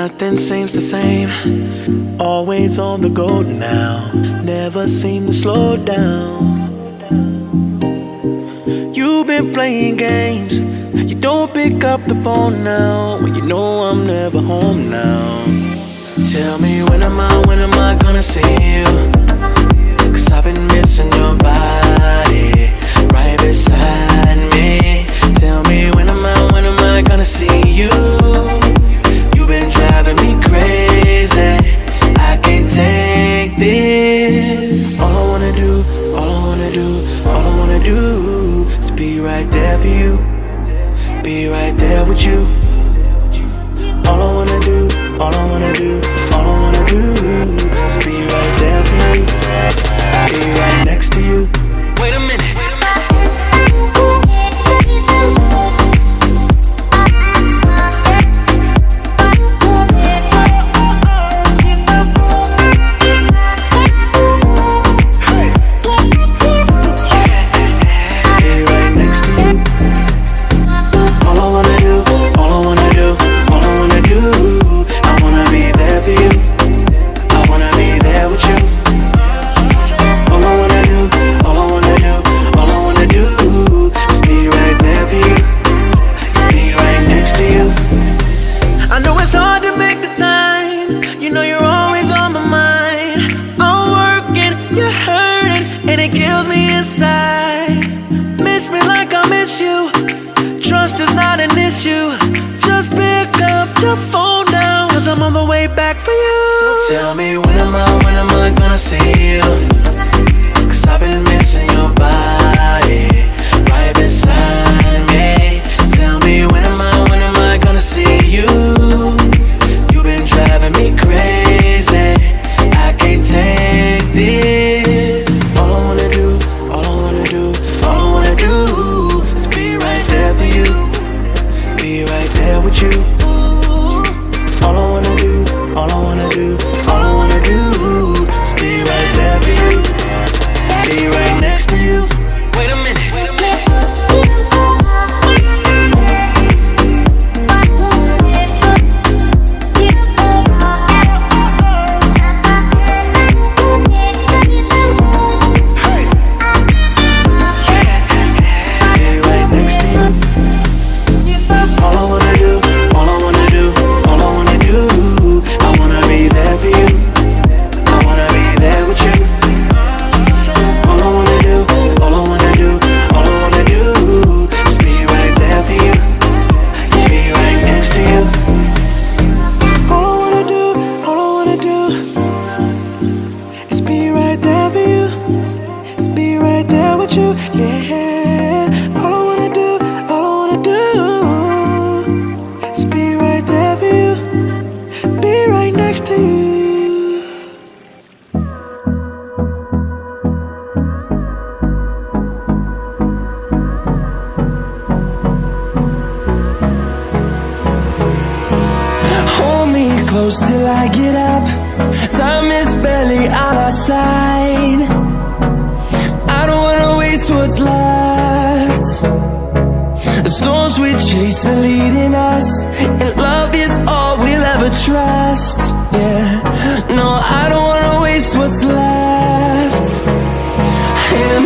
Nothing seems the same, always on the go now, never seem to slow down. You've been playing games, you don't pick up the phone now, when you know I'm never home now. Tell me when am I gonna see you? 'Cause I've been missing your body right beside me. Tell me when am I gonna see you? You've been driving me crazy, I can't take this. All I wanna do is be right there for you, be right there with you. All I wanna do is be right there for you, be right next to you. Wait a minute. Trust is not an issue, just pick up your phone now, 'cause I'm on the way back for you. So tell me when am I gonna see you? 'Cause I've been missing your body right beside me. Tell me when am I gonna see you? You've been driving me crazy, I can't take this. All I wanna do is be right there for you, be right there with you. All I wanna do is be right there for you, be right next to you. Wait a minute. Close till I get up, time is barely on our side. I don't wanna waste what's left. The storms we chase are leading us, and love is all we'll ever trust. Yeah, no, I don't wanna waste what's left. And